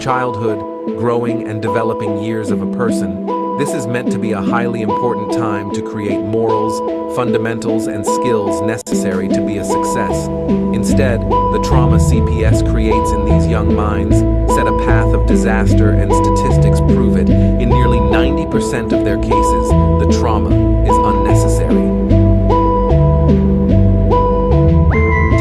childhood, growing and developing years of a person, this is meant to be a highly important time to create morals, fundamentals, and skills necessary to be a success. Instead, the trauma CPS creates in these young minds set a path of disaster, and statistics prove it. In nearly 90% of their cases, the trauma is unnecessary.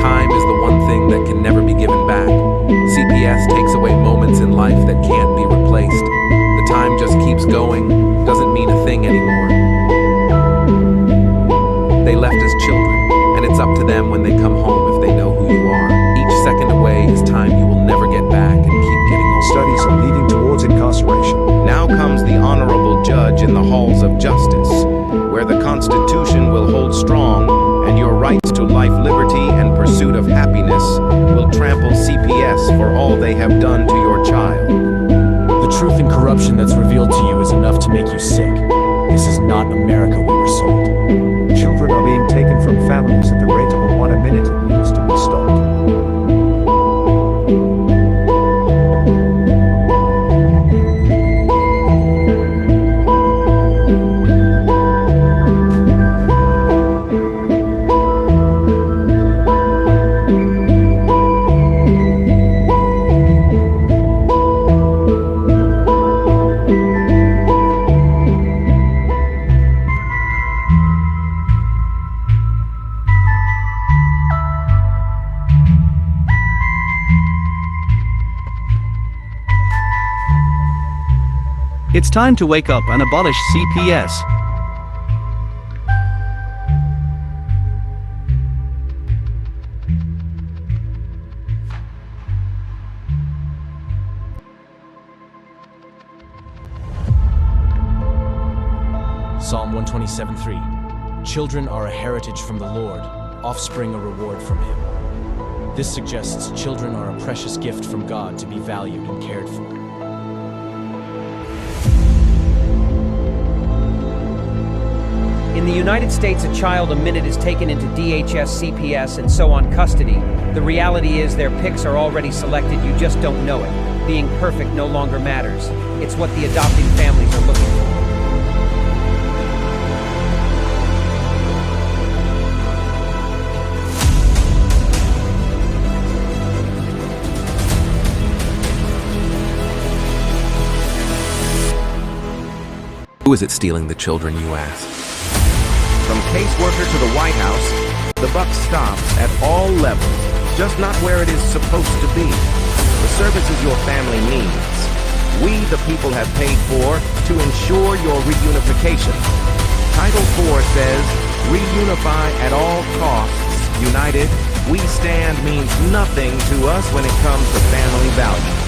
Time is the one thing that can never be given back. CPS takes away moments in life that can't be replaced. The time just keeps going, doesn't mean a thing anymore. They left as children, and it's up to them when they come home if they know who you are. Each second away is time you will never get back and keep getting older. Studies are leading towards incarceration. Now comes the honorable judge in the halls of justice, where the Constitution will hold strong, and your rights to life, liberty, and pursuit of happiness will trample CPS for all they have done to your child. The truth and corruption that's revealed to you is enough to make you sick. This is not America we were sold. Children are being taken from families at the rate of one a minute. It needs to be stopped. It's time to wake up and abolish CPS. Psalm 127:3. Children are a heritage from the Lord, offspring a reward from Him. This suggests children are a precious gift from God to be valued and cared for. In the United States, a child a minute is taken into DHS, CPS, and so on custody. The reality is their picks are already selected, you just don't know it. Being perfect no longer matters. It's what the adopting families are looking for. Who is it stealing the children, you ask? From caseworker to the White House, the buck stops at all levels, just not where it is supposed to be. The services your family needs, we the people have paid for to ensure your reunification. Title 4 says, reunify at all costs. United, we stand means nothing to us when it comes to family values.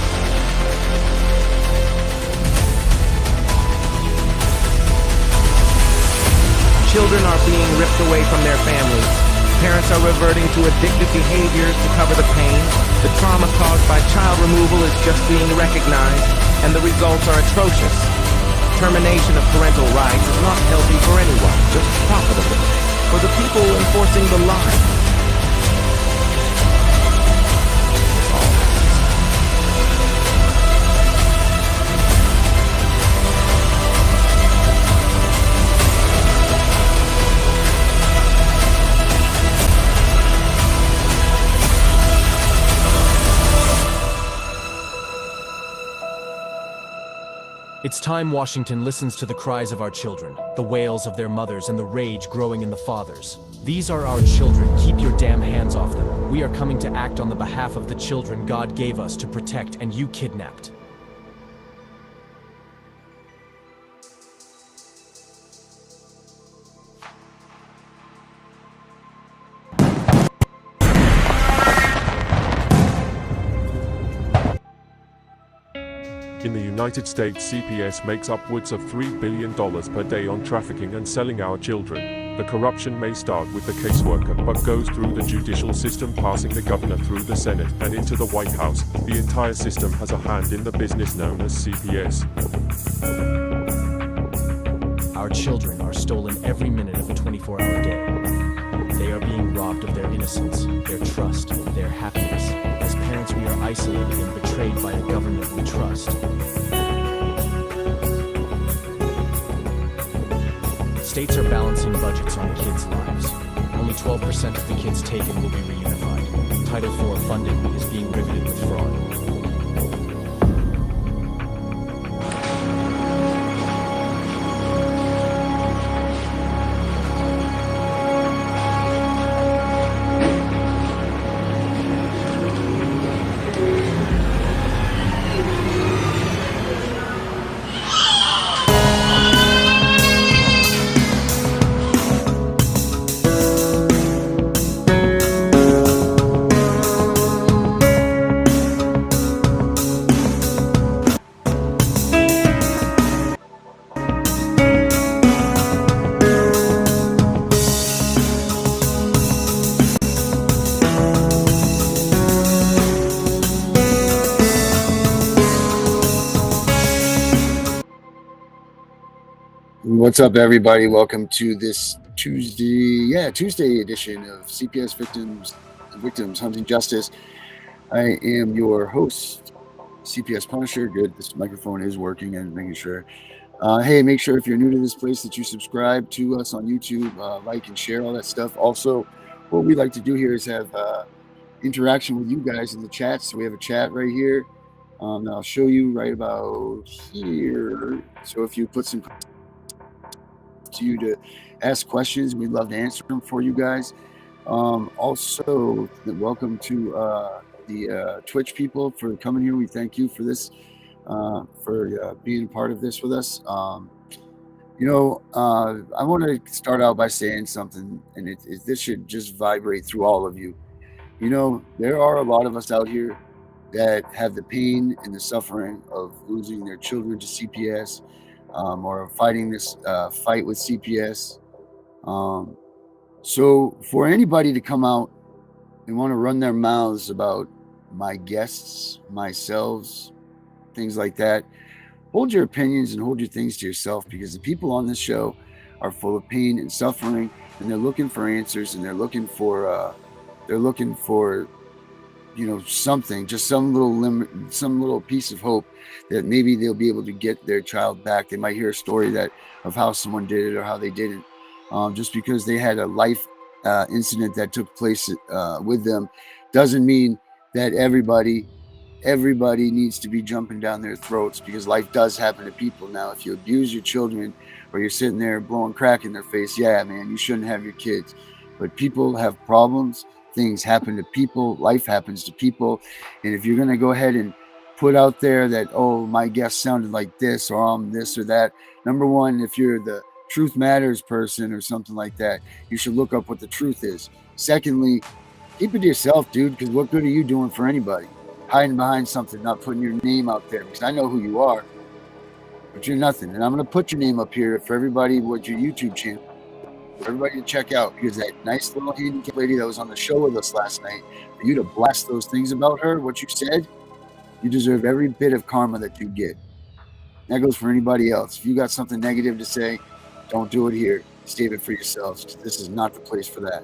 Children are being ripped away from their families. Parents are reverting to addictive behaviors to cover the pain. The trauma caused by child removal is just being recognized, and the results are atrocious. Termination of parental rights is not healthy for anyone, just profitable for the people enforcing the line. It's time Washington listens to the cries of our children, the wails of their mothers, and the rage growing in the fathers. These are our children. Keep your damn hands off them. We are coming to act on the behalf of the children God gave us to protect, and you kidnapped. In the United States, CPS makes upwards of $3 billion per day on trafficking and selling our children. The corruption may start with the caseworker, but goes through the judicial system, passing the governor through the Senate and into the White House. The entire system has a hand in the business known as CPS. Our children are stolen every minute of a 24-hour day. They are being robbed of their innocence, their trust, their happiness. As parents sense we are isolated and betrayed by a government we trust. States are balancing budgets on kids' lives. Only 12% of the kids taken will be reunified. Title IV funding is being riveted with fraud. What's up, everybody? Welcome to this Tuesday edition of CPS Victims Hunting Justice. I am your host, CPS Punisher. Good, this microphone is working and making sure. Hey, make sure if you're new to this place that you subscribe to us on YouTube, like and share all that stuff. Also, what we like to do here is have interaction with you guys in the chat. So we have a chat right here. I'll show you right about here. So if you put some to you to ask questions, we'd love to answer them for you guys. Also, welcome to the Twitch people for coming here. We thank you for this, for being a part of this with us. I want to start out by saying something, and this should just vibrate through all of you. There are a lot of us out here that have the pain and the suffering of losing their children to CPS, or fighting this fight with CPS. So for anybody to come out and want to run their mouths about my guests, myself, things like that, hold your opinions and hold your things to yourself, because the people on this show are full of pain and suffering, and they're looking for answers, and they're looking for something, just some little piece of hope that maybe they'll be able to get their child back. They might hear a story of how someone did it or how they didn't. Just because they had a life incident that took place with them doesn't mean that everybody needs to be jumping down their throats, because life does happen to people. Now, if you abuse your children or you're sitting there blowing crack in their face, yeah, man, you shouldn't have your kids. But people have problems. Things happen to people. Life happens to people. And if you're going to go ahead and put out there that, oh, my guest sounded like this, or I'm this or that, number one, if you're the Truth Matters person or something like that, you should look up what the truth is. Secondly, keep it to yourself, dude, because what good are you doing for anybody? Hiding behind something, not putting your name out there, because I know who you are, but you're nothing. And I'm going to put your name up here for everybody with your YouTube channel. Everybody to check out, because that nice little handicapped lady that was on the show with us last night, for you to blast those things about her, what you said, you deserve every bit of karma that you get. That goes for anybody else. If you got something negative to say, don't do it here. Save it for yourselves, because this is not the place for that.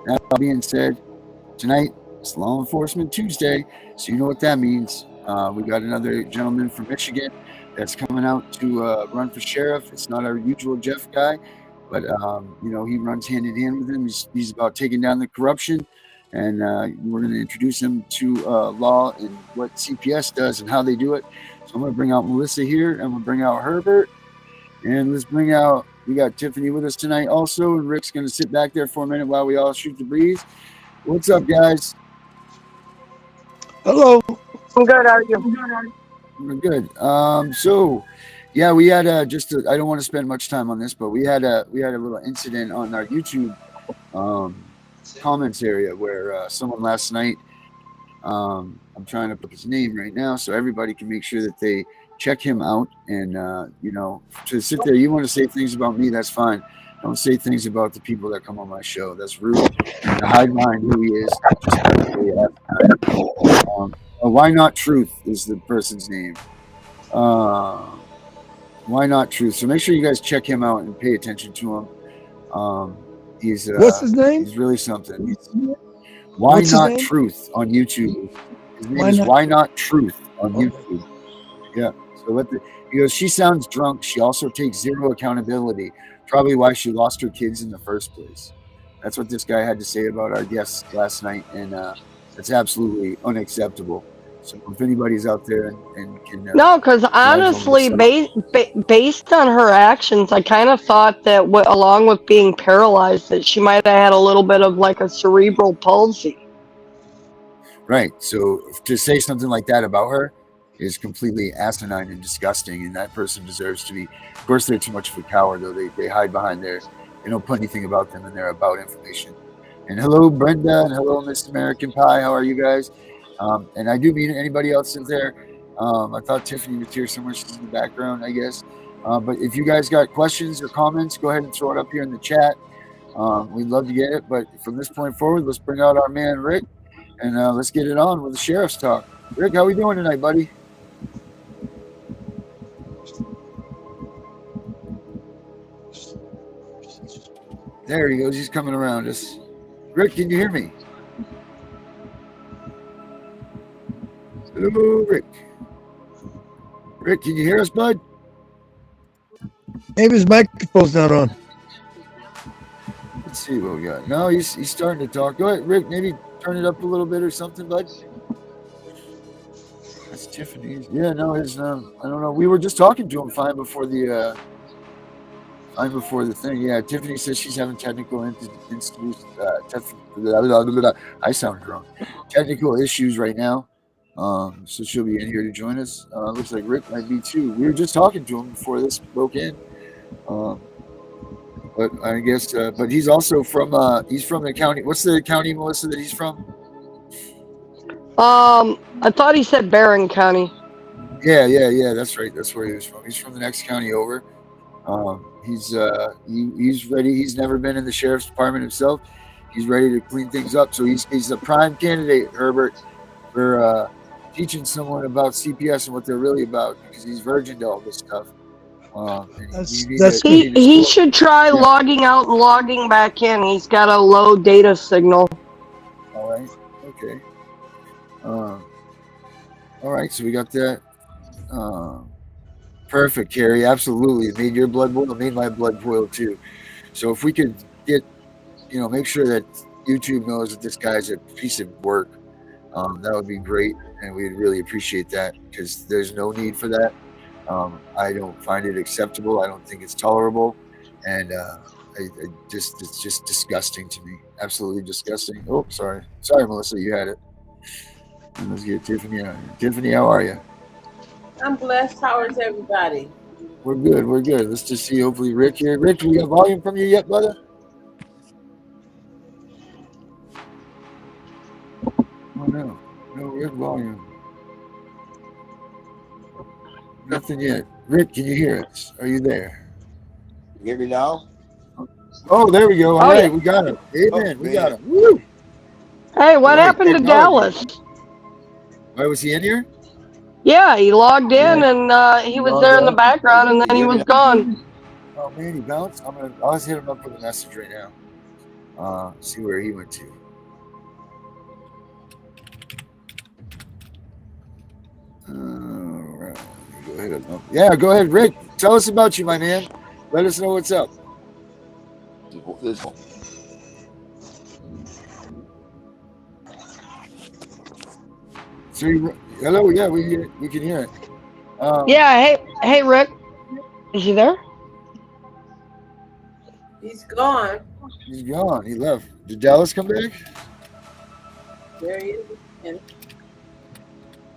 That being said, tonight it's Law Enforcement Tuesday, so you know what that means. We got another gentleman from Michigan that's coming out to run for sheriff. It's not our usual Jeff guy, but he runs hand in hand with him. He's about taking down the corruption, and we're going to introduce him to law and what CPS does and how they do it. So I'm going to bring out Melissa here, and we'll bring out Herbert, and we got Tiffany with us tonight also, and Rick's going to sit back there for a minute while we all shoot the breeze. What's up, guys? Hello. I'm good. How are you? We're good. So yeah, we had I don't want to spend much time on this, but we had a little incident on our YouTube comments area where someone last night, I'm trying to put his name right now so everybody can make sure that they check him out. And to sit there, you want to say things about me, that's fine. Don't say things about the people that come on my show. That's rude. And to hide behind who he is. Why Not Truth is the person's name. Why Not Truth. So make sure you guys check him out and pay attention to him. He's What's his name? He's really something. Why What's his Not name? Truth on YouTube. His name Why is Not- Why Not Truth on Okay. YouTube. Yeah. So he goes, she sounds drunk. She also takes zero accountability. Probably why she lost her kids in the first place. That's what this guy had to say about our guests last night, and that's absolutely unacceptable. So if anybody's out there and can No, because judge on honestly, this, based on her actions, I kind of thought that along with being paralyzed, that she might have had a little bit of like a cerebral palsy. right? So to say something like that about her is completely asinine and disgusting, and that person deserves to be. Of course, they're too much of a coward, though. They hide behind they don't put anything about them, and they're about information. And hello, Brenda, and hello, Miss American Pie. How are you guys? And I do mean anybody else in there. I thought Tiffany was here somewhere. She's in the background, I guess. But if you guys got questions or comments, go ahead and throw it up here in the chat. We'd love to get it. But from this point forward, let's bring out our man Rick, and let's get it on with the sheriff's talk. Rick, how we doing tonight, buddy? There he goes. He's coming around us. Rick, can you hear me? Hello, Rick. Rick, can you hear us, bud? Maybe his microphone's not on. Let's see what we got. No, he's starting to talk. Go ahead, Rick. Maybe turn it up a little bit or something, bud. That's Tiffany's. Yeah, no, his. I don't know. We were just talking to him fine before the thing. Yeah, Tiffany says she's having technical I sound drunk. Technical issues right now. So she'll be in here to join us. Looks like Rick might be too. We were just talking to him before this broke in. But I guess, but he's also from the county. What's the county, Melissa, that he's from? I thought he said Barron County. Yeah. That's right. That's where he was from. He's from the next county over. He's ready. He's never been in the sheriff's department himself. He's ready to clean things up. So he's a prime candidate, Herbert, for teaching someone about CPS and what they're really about, because he's virgin to all this stuff. He should try logging out and logging back in. He's got a low data signal. All right. Okay. All right. So we got that. Perfect, Carrie. Absolutely. It made your blood boil. It made my blood boil too. So if we could get, make sure that YouTube knows that this guy's a piece of work, that would be great. And we'd really appreciate that, because there's no need for that. I don't find it acceptable. I don't think it's tolerable. And it's just disgusting to me. Absolutely disgusting. Oh, sorry. Sorry, Melissa, you had it. And let's get Tiffany on. Tiffany, how are you? I'm blessed. How is everybody? We're good. Let's just see. Hopefully, Rick here. Rick, do we got volume from you yet, brother? Oh, no. No, Rick volume. Nothing yet. Rick, can you hear us? Are you there? You hear me now? Oh, there we go. All right, yeah. We got him. Amen. Oh, we got him. Woo! Hey, what happened to Dallas? Why was he in here? Yeah, he logged in and he was there in the background, and then he was gone. Oh man, he bounced. I'll just hit him up with a message right now. See where he went to. All right. Go ahead. Yeah, go ahead, Rick. Tell us about you, my man. Let us know what's up. This one. Hello. Yeah, we can hear it. Yeah. Hey, Rick. Is he there? He's gone. He's gone. He left. Did Dallas come back? There he is. And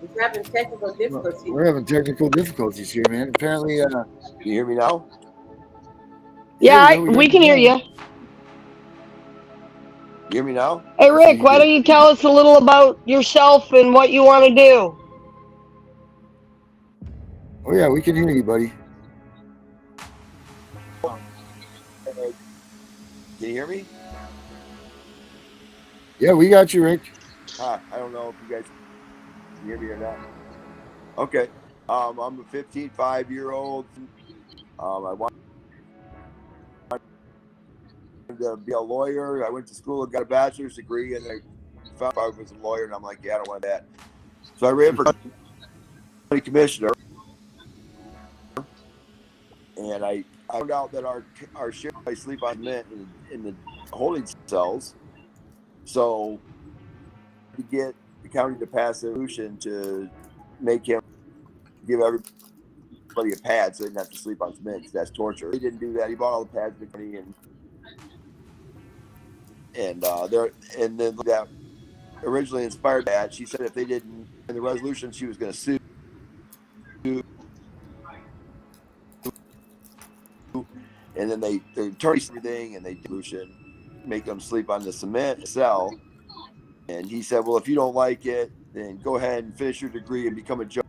he's having technical difficulties. We're having technical difficulties here, man. Apparently, Can you hear me now? Yeah, we can hear you. You hear me now? Hey, Rick, why don't you tell us a little about yourself and what you want to do? Oh yeah, we can hear you, buddy. Can you hear me? Yeah, we got you, Rick. I don't know if you guys can hear me or not. Okay. I'm a 5-year-old. I wanted to be a lawyer. I went to school and got a bachelor's degree, and I found I was a lawyer, and I'm like, yeah, I don't want that. So I ran for county commissioner, and I found out that our sheriff sleep on cement in the holding cells. So to get the county to pass a resolution to make him give everybody a pad so they didn't have to sleep on cement, because that's torture. He didn't do that. He bought all the pads in the county, and then that originally inspired that. She said if they didn't in the resolution, she was going to sue. And then they attorneys everything, and they resolution make them sleep on the cement cell. And he said, well, if you don't like it, then go ahead and finish your degree and become a judge,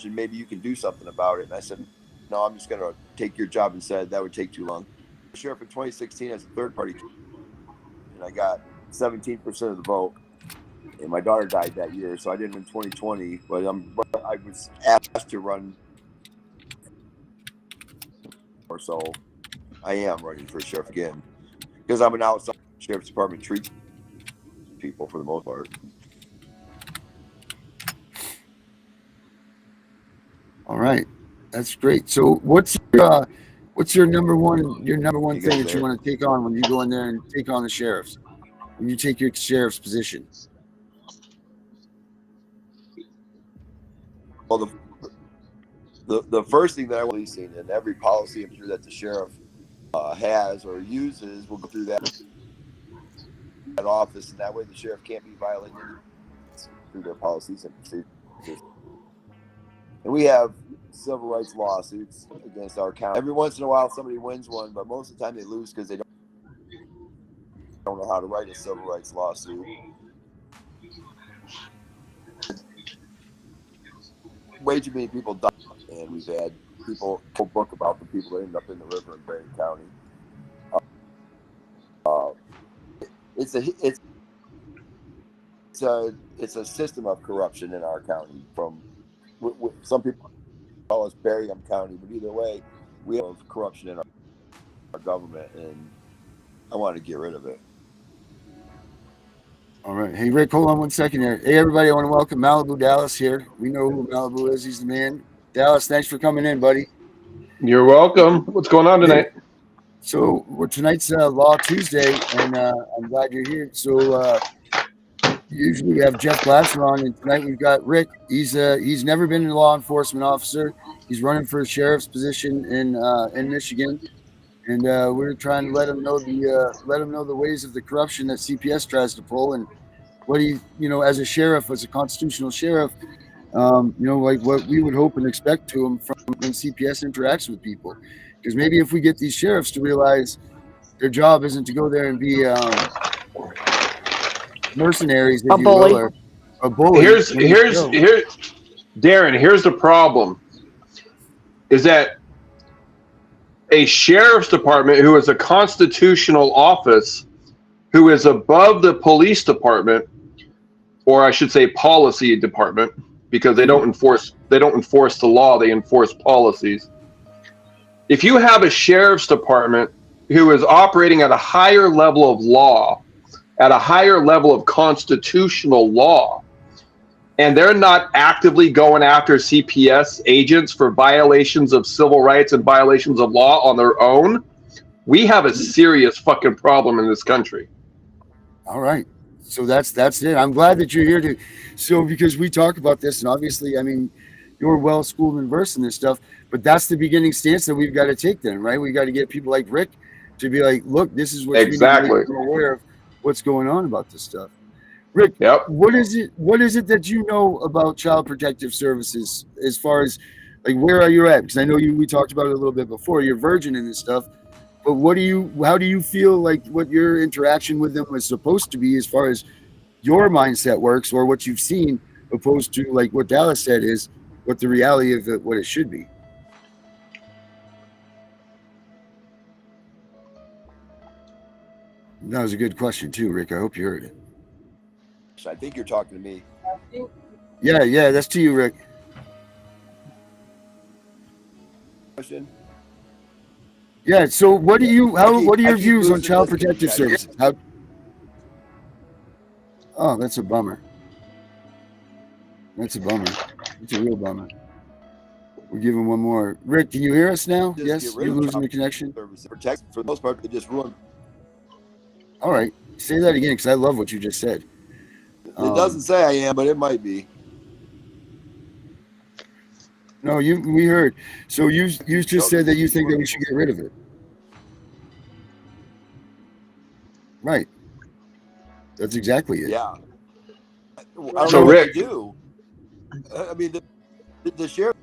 and maybe you can do something about it. And I said, no, I'm just going to take your job instead. That would take too long. Sheriff in 2016 as a third party, and I got 17% of the vote. And my daughter died that year, so I didn't in 2020. But I was asked to run, or so I am running for sheriff again, because I'm an outside sheriff's department treat people for the most part. All right, that's great. So what's your number one thing that you want to take on when you go in there and take on the sheriffs, when you take your sheriff's position? Well, the first thing that I want to see, and every policy I'm sure that the sheriff has or uses will go through that office, and that way the sheriff can't be violating through their policies and procedures. And we have civil rights lawsuits against our county. Every once in a while somebody wins one, but most of the time they lose because they don't know how to write a civil rights lawsuit. Way too many people die, and we've had people book about the people that end up in the river in Berrien County. It's a system of corruption in our county. From some people call us Berrien County, but either way, we have corruption in our government, and I want to get rid of it. All right. Hey, Rick, hold on one second here. Hey, everybody, I want to welcome Malibu Dallas here. We know who Malibu is. He's the man. Dallas, thanks for coming in, buddy. You're welcome. What's going on tonight? So tonight's Law Tuesday, and I'm glad you're here. So usually we have Jeff Glasser on, and tonight we've got Rick. He's never been a law enforcement officer. He's running for a sheriff's position in Michigan, and we're trying to let him know the ways of the corruption that CPS tries to pull, and what he, as a sheriff, as a constitutional sheriff, like what we would hope and expect to him from when CPS interacts with people. Because maybe if we get these sheriffs to realize their job isn't to go there and be mercenaries, if A bully. or a bully. Here's Darren, here's the problem. Is that a sheriff's department, who is a constitutional office, who is above the police department, or I should say policy department, because they don't enforce the law, they enforce policies. If you have a sheriff's department who is operating at a higher level of law, at a higher level of constitutional law, and they're not actively going after CPS agents for violations of civil rights and violations of law on their own, we have a serious fucking problem in this country. All right. So that's it. I'm glad that you're here because we talk about this, and obviously, I mean, you're well schooled and versed in this stuff, but that's the beginning stance that we've got to take then, right? We got to get people like Rick to be like, look, this is what exactly. you need to be aware of what's going on about this stuff. Rick, yep. What is it that you know about Child Protective Services as far as like where are you at? Because I know we talked about it a little bit before. You're virgin in this stuff, but how do you feel like what your interaction with them was supposed to be as far as your mindset works, or what you've seen, opposed to like what Dallas said is what the reality of what it should be? That was a good question too, Rick. I hope you heard it. I think you're talking to me. Yeah, that's to you, Rick. Question? Yeah. So, what are your views on Child Protective Services? Oh, that's a bummer. That's a bummer. It's a real bummer. We're giving one more. Rick, can you hear us now? Just Yes, get rid you're of losing the child connection. services. Protect, for the most part, they just ruin. All right, say that again because I love what you just said. It doesn't say I am, but it might be. No, we heard. So you just said that you think that we should get rid of it. Right. That's exactly it. Yeah. I don't So know what Rick, they do. I mean, the sheriff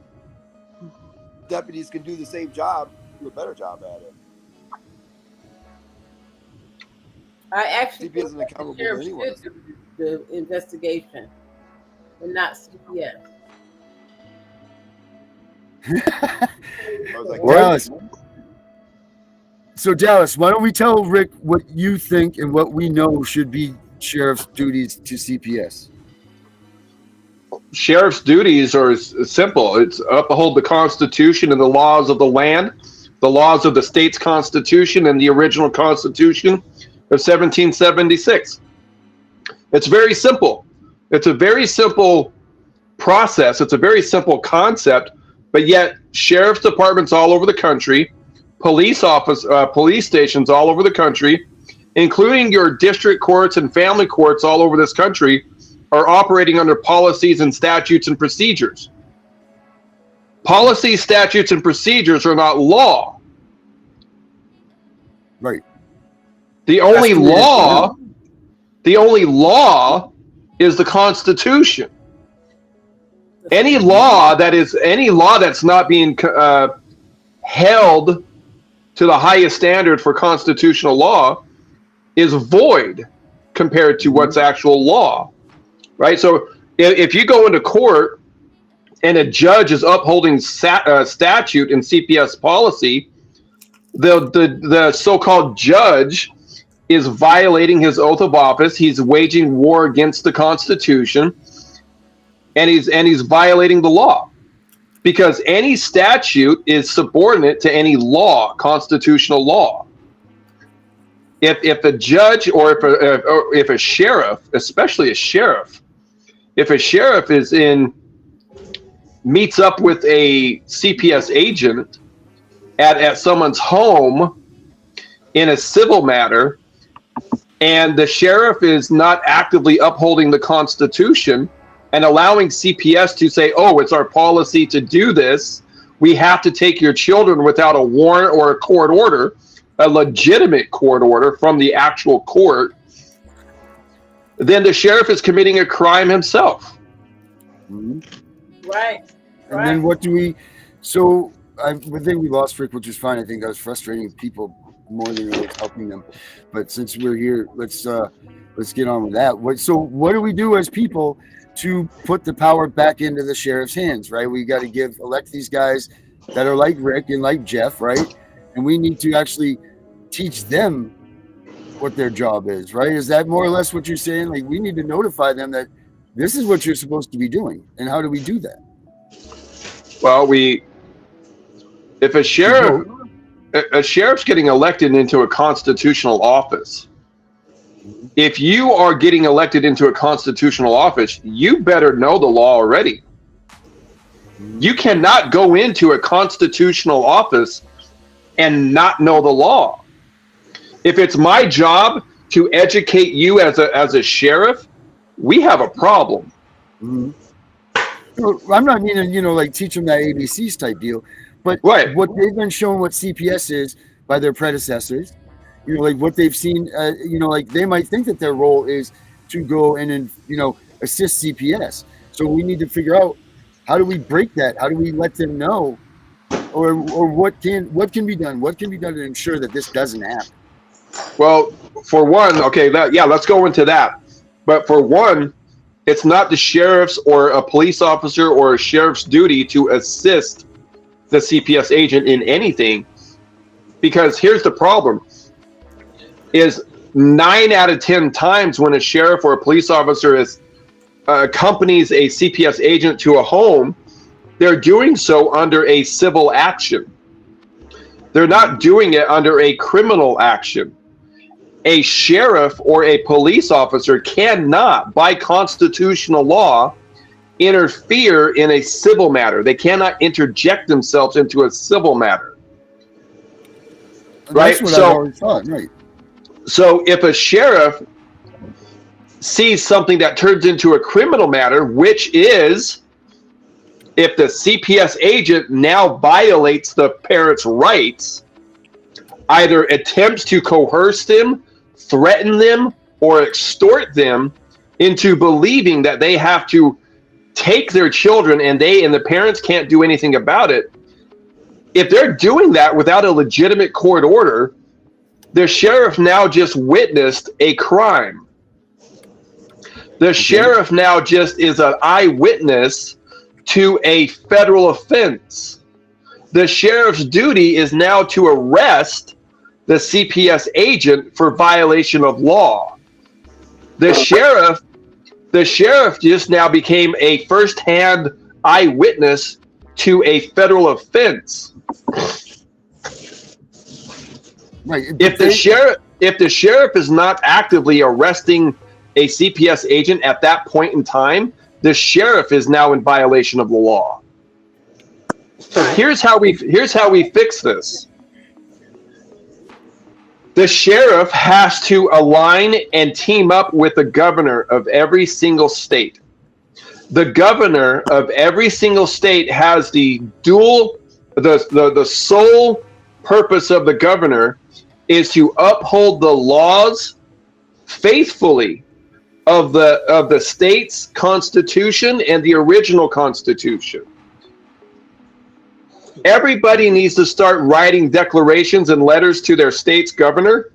deputies can do the same job, do a better job at it. I actually CPS isn't accountable to sheriff anyone. should do the investigation, and not CPS. I was like, Dallas. So Dallas, why don't we tell Rick what you think and what we know should be sheriff's duties to CPS? sheriff's duties are simple. It's uphold the Constitution and the laws of the land, the laws of the state's Constitution and the original Constitution of 1776. It's very simple. It's a very simple process. It's a very simple concept, but yet sheriff's departments all over the country, police stations all over the country, including your district courts and family courts all over this country, are operating under policies and statutes and procedures. Policies, statutes, and procedures are not law. Right. The only law is the Constitution. Any law that's not being held to the highest standard for constitutional law is void compared to what's actual law, right? So if you go into court and a judge is upholding statute and CPS policy, the so-called judge is violating his oath of office. He's waging war against the Constitution, and he's violating the law, because any statute is subordinate to any law, constitutional law. If a judge or if a sheriff, especially a sheriff, if a sheriff meets up with a CPS agent at someone's home in a civil matter, and the sheriff is not actively upholding the Constitution and allowing CPS to say, oh, it's our policy to do this, we have to take your children without a warrant or a court order, a legitimate court order from the actual court, then the sheriff is committing a crime himself. Mm-hmm. Right. And then what do we? So I think we lost Rick, which is fine. I think I was frustrating people more than it was helping them. But since we're here, let's get on with that. What do we do as people to put the power back into the sheriff's hands? Right, we got to elect these guys that are like Rick and like Jeff, right? And we need to actually teach them what their job is, right? Is that more or less what you're saying? Like, we need to notify them that this is what you're supposed to be doing. And how do we do that? Well, if a sheriff's getting elected into a constitutional office, if you are getting elected into a constitutional office, you better know the law already. You cannot go into a constitutional office and not know the law. If it's my job to educate you as a sheriff, we have a problem. Mm-hmm. I'm not meaning, like teach them that ABCs type deal, but right. What they've been shown what CPS is by their predecessors, like what they've seen, like they might think that their role is to go and assist CPS. So we need to figure out, how do we break that? How do we let them know, or what can be done? What can be done to ensure that this doesn't happen? Well, for one, okay, let's go into that. But for one, it's not the sheriff's or a police officer or a sheriff's duty to assist the CPS agent in anything, because here's the problem: is 9 out of 10 times when a sheriff or a police officer accompanies a CPS agent to a home, they're doing so under a civil action. They're not doing it under a criminal action. a sheriff or a police officer cannot, by constitutional law, interfere in a civil matter. They cannot interject themselves into a civil matter. That's what I've always thought, right? So if a sheriff sees something that turns into a criminal matter, which is if the CPS agent now violates the parent's rights, either attempts to coerce them, threaten them, or extort them into believing that they have to take their children and the parents can't do anything about it. If they're doing that without a legitimate court order, the sheriff now just witnessed a crime. The sheriff now just is an eyewitness to a federal offense. The sheriff's duty is now to arrest the CPS agent for violation of law. The sheriff just now became a first-hand eyewitness to a federal offense. Right. If the sheriff is not actively arresting a CPS agent at that point in time, the sheriff is now in violation of the law. Here's how we fix this. The sheriff has to align and team up with the governor of every single state. The governor of every single state has the sole purpose of the governor is to uphold the laws faithfully of the state's constitution and the original constitution. Everybody needs to start writing declarations and letters to their state's governor,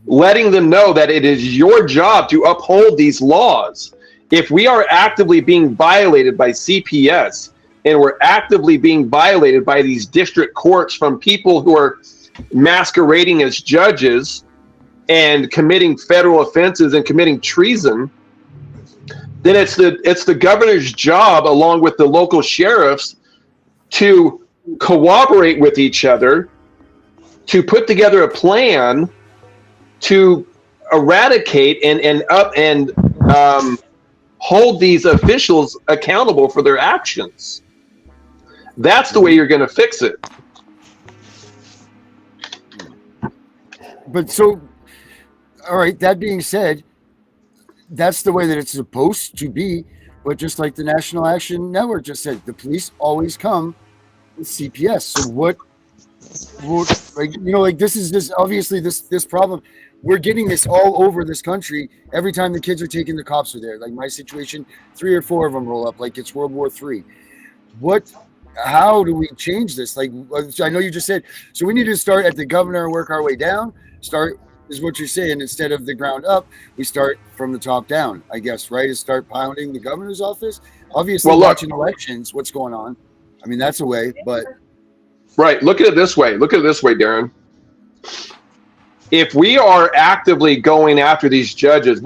letting them know that it is your job to uphold these laws. If we are actively being violated by CPS and we're actively being violated by these district courts from people who are masquerading as judges and committing federal offenses and committing treason, then it's the governor's job, along with the local sheriffs, to cooperate with each other, to put together a plan to eradicate and hold these officials accountable for their actions. That's the way you're going to fix it. But so, all right, that being said, that's the way that it's supposed to be. But just like the National Action Network just said, the police always come with CPS. So what this is just obviously this problem. We're getting this all over this country. Every time the kids are taken, the cops are there. Like my situation, 3 or 4 of them roll up like it's World War III. How do we change this? Like, I know you just said, so we need to start at the governor and work our way down. Start is what you're saying. Instead of the ground up, we start from the top down, I guess, right? Is start pounding the governor's office. Obviously, watching elections, what's going on. I mean, that's a way, but. Right. Look at it this way, Darren. If we are actively going after these judges,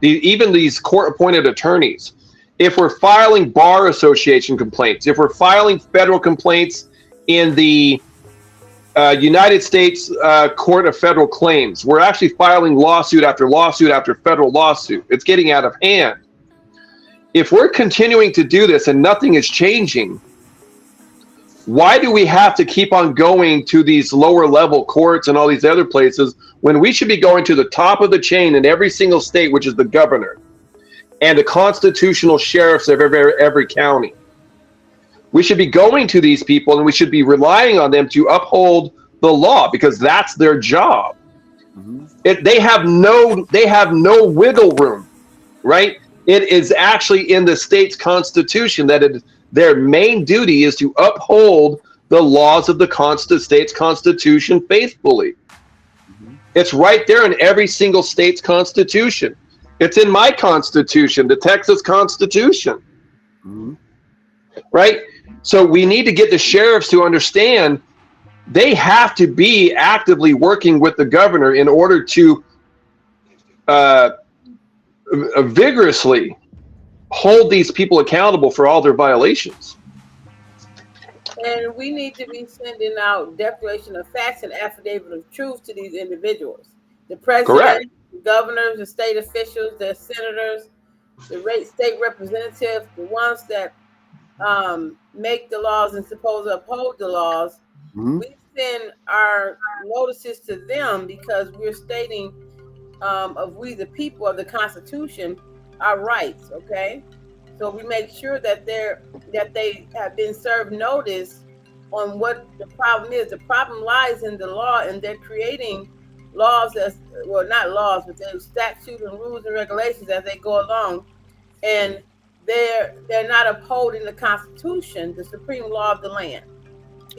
even these court-appointed attorneys, if we're filing bar association complaints, if we're filing federal complaints in the United States Court of Federal Claims, we're actually filing lawsuit after lawsuit after federal lawsuit. It's getting out of hand. If we're continuing to do this and nothing is changing, why do we have to keep on going to these lower level courts and all these other places when we should be going to the top of the chain in every single state, which is the governor and the constitutional sheriffs of every county? We should be going to these people and we should be relying on them to uphold the law because that's their job. Mm-hmm. They have no wiggle room, right? It is actually in the state's constitution that their main duty is to uphold the laws of the state's constitution faithfully. Mm-hmm. It's right there in every single state's constitution. It's in my constitution, the Texas Constitution. Mm-hmm. Right? So we need to get the sheriffs to understand they have to be actively working with the governor in order to vigorously hold these people accountable for all their violations. And we need to be sending out declaration of facts and affidavit of truth to these individuals. The president, Correct. the governors, the state officials, the senators, the state representatives, the ones that make the laws and supposed to uphold the laws. Mhm. We send our notices to them because we're stating of we the people of the Constitution our rights. Okay, so we make sure that they have been served notice on what the problem is. The problem lies in the law, and they're creating laws as well, not laws, but they're statutes and rules and regulations as they go along, and they're not upholding the Constitution, the supreme law of the land.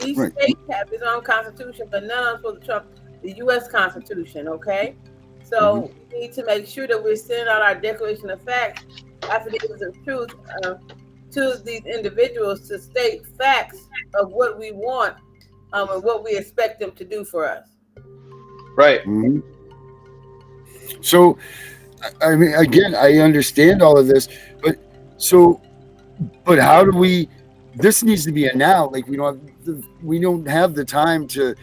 Each Right. state has its own constitution, but none of them supposed to trump the U.S. Constitution. Okay, so we need to make sure that we're sending out our Declaration of Facts, affidavits of truth, to these individuals to state facts of what we want and what we expect them to do for us. Right. Mhm. So, I mean, again, I understand all of this, but how do we? This needs to be a now. Like we don't have the time to,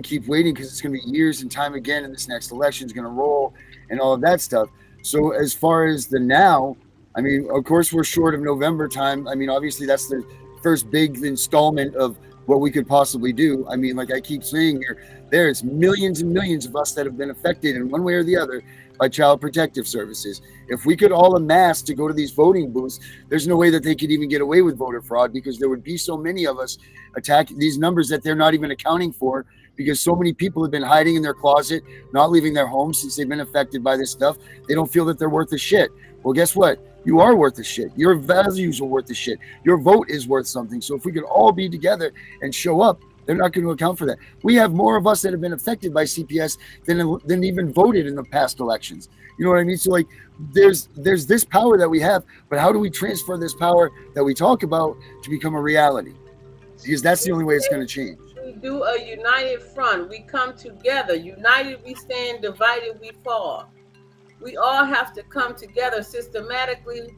keep waiting because it's going to be years and time again, and this next election is going to roll and all of that stuff. So as far as the now, I mean, of course we're short of November time. I mean, obviously that's the first big installment of what we could possibly do. I mean, like I keep saying here, there's millions and millions of us that have been affected in one way or the other by Child Protective Services. If we could all amass to go to these voting booths, there's no way that they could even get away with voter fraud because there would be so many of us attacking these numbers that they're not even accounting for because so many people have been hiding in their closet, not leaving their homes since they've been affected by this stuff. They don't feel that they're worth a shit. Well, guess what? You are worth a shit. Your values are worth a shit. Your vote is worth something. So if we could all be together and show up, they're not going to account for that. We have more of us that have been affected by CPS than even voted in the past elections. You know what I mean? So like there's this power that we have, but how do we transfer this power that we talk about to become a reality? Because that's the only way it's going to change. We do a united front. We come together. United we stand, divided we fall. We all have to come together systematically,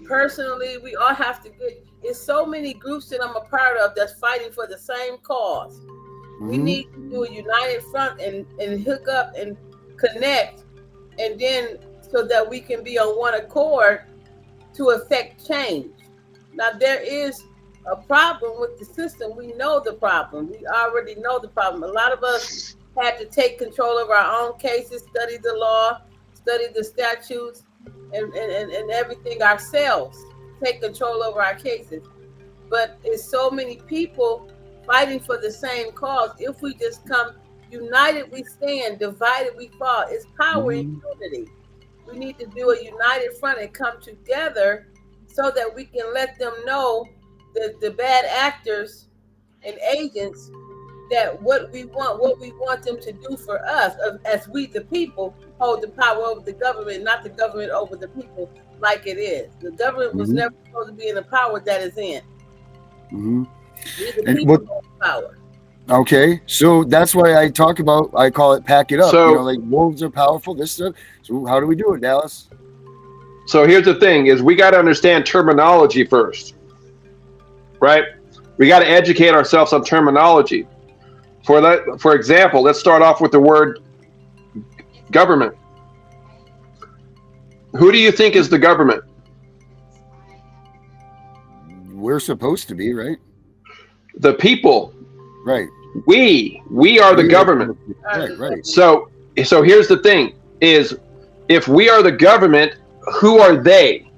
personally. We all have to get. It's so many groups that I'm a part of that's fighting for the same cause. We need to do a united front and hook up and connect, and then so that we can be on one accord to affect change. Now there is a problem with the system. We know the problem. We already know the problem. A lot of us had to take control of our own cases, study the law, study the statutes, and everything ourselves. Take control over our cases. But it's so many people fighting for the same cause. If we just come united, we stand, divided, we fall. It's power in unity. We need to do a united front and come together so that we can let them know that the bad actors and agents that what we want them to do for us as we the people hold the power over the government, not the government over the people like it is. The government was never supposed to be in the power that is in. We the people hold the power. Okay, so that's why I call it pack it up. So, like wolves are powerful, this stuff. So how do we do it, Dallas? So here's the thing is we got to understand terminology first, right? We got to educate ourselves on terminology. For example, let's start off with the word government. Who do you think is the government? We're supposed to be, right? The people. Right. We are the government. Right. So here's the thing is if we are the government, who are they?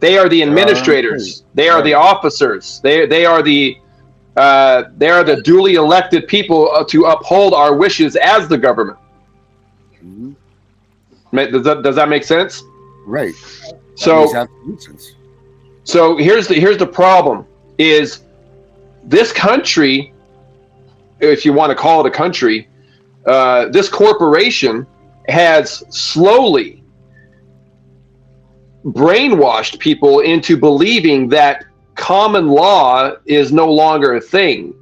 They are the administrators. They are the officers. They are the duly elected people to uphold our wishes as the government. Does that make sense? Right. So here's the problem is this country, if you want to call it a country, this corporation has slowly brainwashed people into believing that common law is no longer a thing,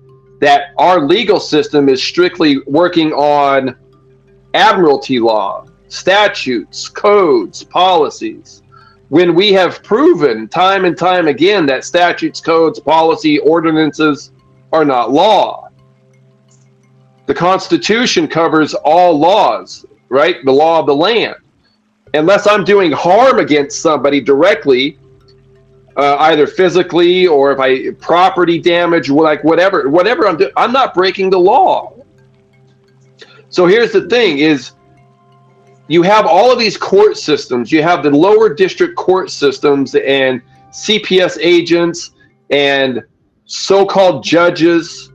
that our legal system is strictly working on admiralty law, statutes, codes, policies, when we have proven time and time again that statutes, codes, policy, ordinances are not law. The Constitution covers all laws, right? The law of the land. Unless I'm doing harm against somebody directly, either physically or if I property damage, like whatever I'm doing, I'm not breaking the law. So here's the thing: is you have all of these court systems. You have the lower district court systems and CPS agents and so-called judges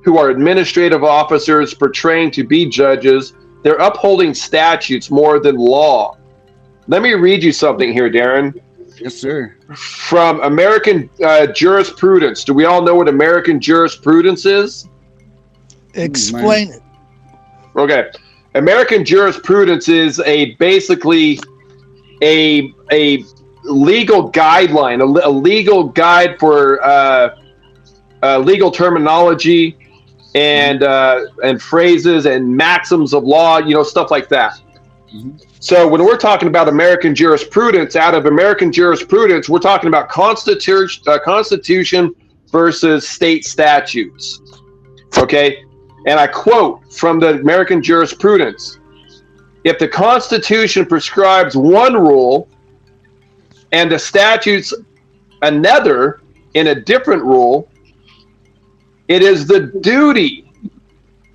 who are administrative officers portraying to be judges. They're upholding statutes more than law. Let me read you something here, Darren. Yes, sir. From American jurisprudence. Do we all know what American jurisprudence is? Explain it. Okay. American jurisprudence is basically a legal guideline, a legal guide for legal terminology and phrases and maxims of law, stuff like that. Mm-hmm. So when we're talking about American jurisprudence, out of American jurisprudence, we're talking about Constitution versus state statutes. Okay? And I quote from the American jurisprudence: if the Constitution prescribes one rule and the statutes another in a different rule, it is the duty,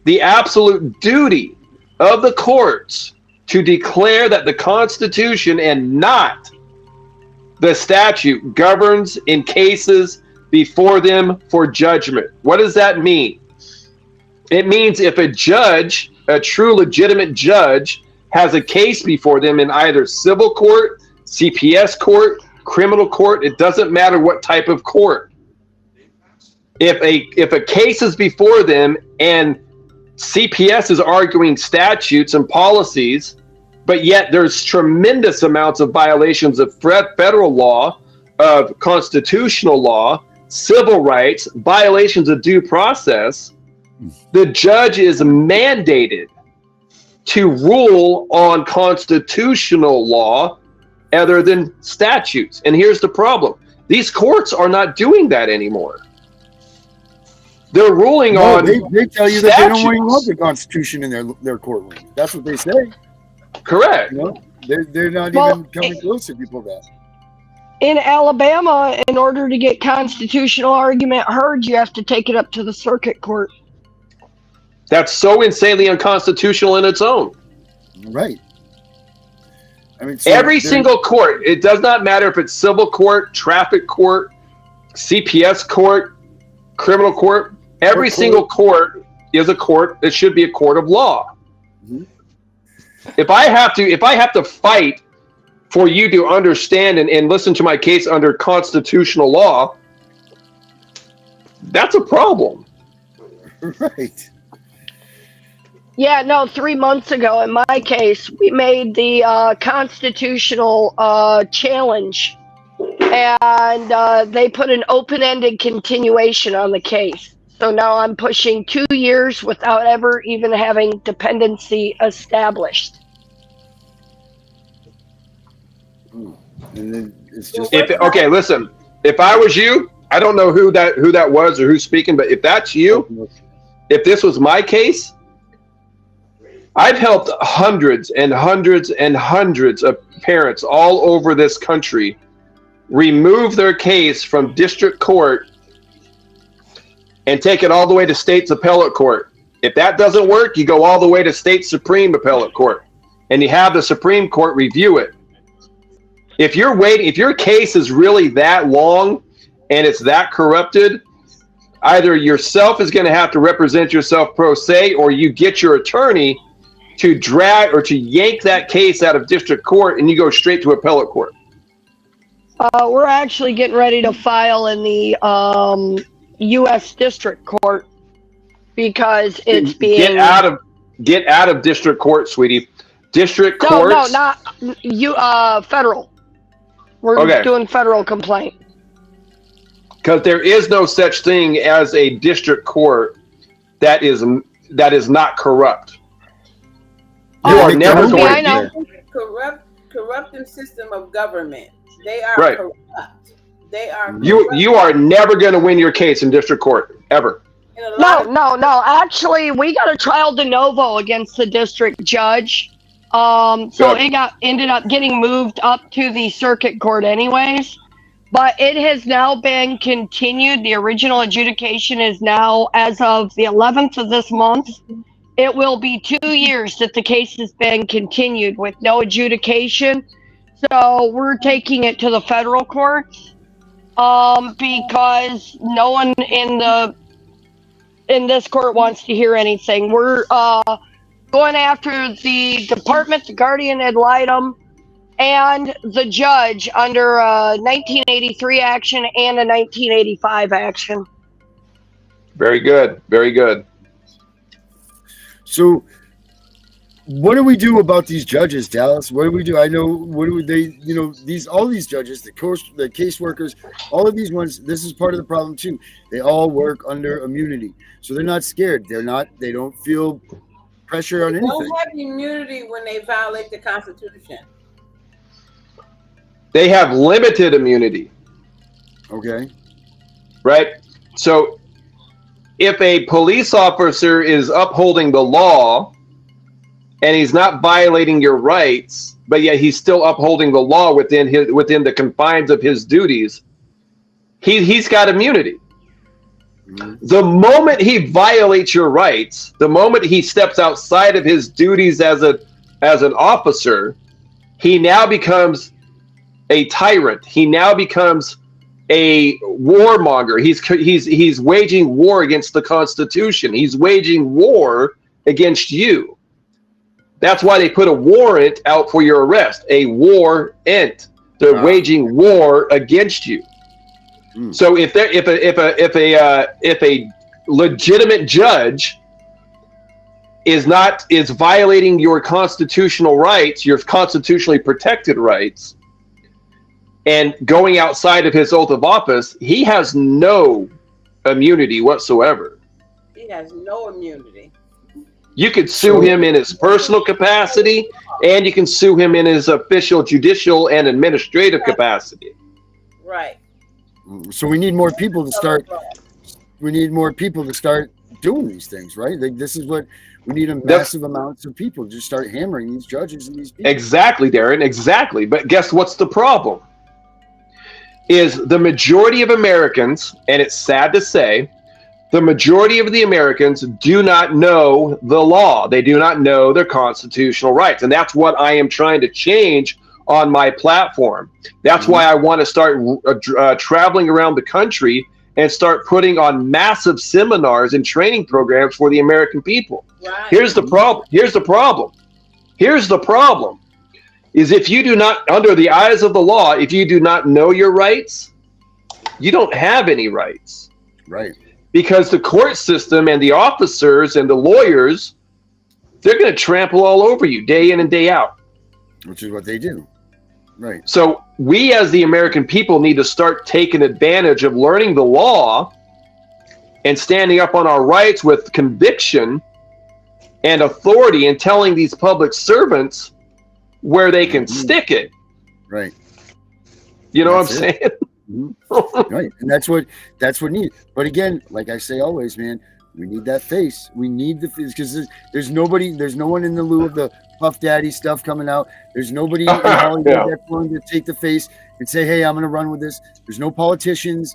the absolute duty of the courts to declare that the Constitution and not the statute governs in cases before them for judgment. What does that mean? It means if a judge, a true legitimate judge, has a case before them in either civil court, CPS court, criminal court, it doesn't matter what type of court. If a case is before them and CPS is arguing statutes and policies, but yet there's tremendous amounts of violations of federal law, of constitutional law, civil rights, violations of due process, the judge is mandated to rule on constitutional law other than statutes. And here's the problem. These courts are not doing that anymore. They're ruling on They tell you statutes. that they don't even love the Constitution in their courtroom. That's what they say. Correct. They're not even coming close to people that. In Alabama, in order to get constitutional argument heard, you have to take it up to the circuit court. That's so insanely unconstitutional in its own. Right. I mean, every single court, it does not matter if it's civil court, traffic court, CPS court, criminal court, every single court is a court. It should be a court of law. Mm-hmm. If I have to fight for you to understand and listen to my case under constitutional law, that's a problem. Right. Yeah, no, 3 months ago in my case, we made the constitutional challenge, and they put an open-ended continuation on the case. So now I'm pushing 2 years without ever even having dependency established. And then it's just Okay, listen. If I was you, I don't know who that was or who's speaking, but if that's you, if this was my case, I've helped hundreds and hundreds and hundreds of parents all over this country remove their case from district court and take it all the way to state's appellate court. If that doesn't work, you go all the way to state supreme appellate court and you have the Supreme Court review it. If your case is really that long and it's that corrupted, either yourself is going to have to represent yourself pro se, or you get your attorney to drag or to yank that case out of district court and you go straight to appellate court. We're actually getting ready to file in the U.S. District Court because it's being get out of district court, sweetie. District courts. No, not federal. We're doing federal complaint. Because there is no such thing as a district court that is not corrupt. You are never going to corrupting system of government. They are corrupt. They are corrupt. You are never going to win your case in district court ever. In a lot No. Actually, we got a trial de novo against the district judge. So Good. it ended up getting moved up to the circuit court anyways. But it has now been continued. The original adjudication is now, as of the 11th of this month, it will be 2 years that the case has been continued with no adjudication. So we're taking it to the federal courts because no one in this court wants to hear anything. We're going after the department, the guardian ad litem, and the judge under a 1983 action and a 1985 action. Very good. Very good. So, what do we do about these judges, Dallas? What do we do? I know. What do they? All these judges, the caseworkers, all of these ones. This is part of the problem too. They all work under immunity, so they're not scared. They don't feel pressure on anything. They don't have immunity when they violate the Constitution. They have limited immunity. Okay. Right? So if a police officer is upholding the law and he's not violating your rights, but yet he's still upholding the law within the confines of his duties, he's got immunity. Mm-hmm. The moment he violates your rights, the moment he steps outside of his duties as an officer, he now becomes a tyrant. He now becomes a warmonger. He's waging war against the Constitution. He's waging war against you. That's why they put a warrant out for your arrest. A warrant. They're waging war against you. So if a legitimate judge is violating your constitutional rights, your constitutionally protected rights, and going outside of his oath of office, he has no immunity whatsoever. He has no immunity. You could sue him in his personal capacity, and you can sue him in his official, judicial, and administrative capacity. Right. So we need more people to start. We need more people to start doing these things, right? Like this is what we need: massive amounts of people to start hammering these judges and these people. Exactly, Darren. Exactly. But guess what's the problem? Is the majority of Americans, and it's sad to say, the majority of the Americans do not know the law. They do not know their constitutional rights. And that's what I am trying to change on my platform. That's why I want to start traveling around the country and start putting on massive seminars and training programs for the American people. Right. Here's the problem. Is if you do not, under the eyes of the law, if you do not know your rights, you don't have any rights. Right. Because the court system and the officers and the lawyers, they're going to trample all over you day in and day out. Which is what they do. Right. So we as the American people need to start taking advantage of learning the law and standing up on our rights with conviction and authority and telling these public servants where they can stick it. Right. You know what I'm saying? Right. And that's what needs. But again, like I say always, man, we need that face. We need the face because there's no one in the lieu of the Puff Daddy stuff coming out. There's nobody in Hollywood that's willing to take the face and say, hey, I'm going to run with this. There's no politicians,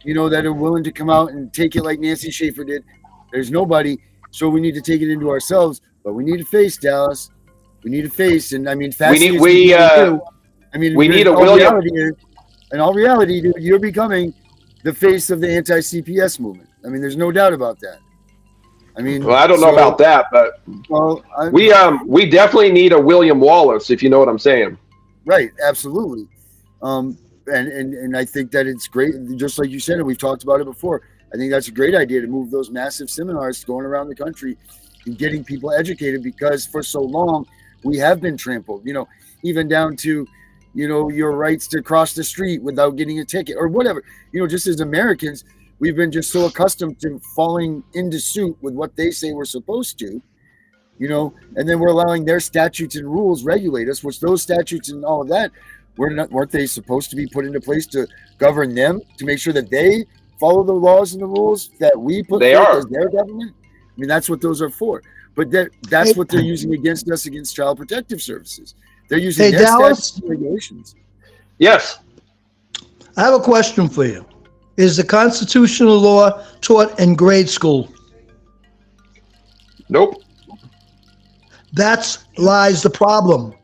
that are willing to come out and take it like Nancy Schaefer did. There's nobody. So we need to take it into ourselves. But we need a face, Dallas. We need a face. And I mean, we need a William. In all reality, dude, you're becoming the face of the anti-CPS movement. I mean, there's no doubt about that. I mean, well, I don't know about that, but we definitely need a William Wallace, if you know what I'm saying. Right, absolutely. And I think that it's great, just like you said, and we've talked about it before. I think that's a great idea to move those massive seminars going around the country and getting people educated, because for so long we have been trampled. Even down to your rights to cross the street without getting a ticket or whatever. Just as Americans, we've been just so accustomed to falling into suit with what they say we're supposed to, and then we're allowing their statutes and rules regulate us, which those statutes and all of that, weren't they supposed to be put into place to govern them, to make sure that they follow the laws and the rules that we put They forth are. as their government, I mean, that's what those are for. But that's what they're using against us, against Child Protective Services. They're using their statutes and regulations. Yes. I have a question for you. Is the constitutional law taught in grade school? Nope. That's lies the problem.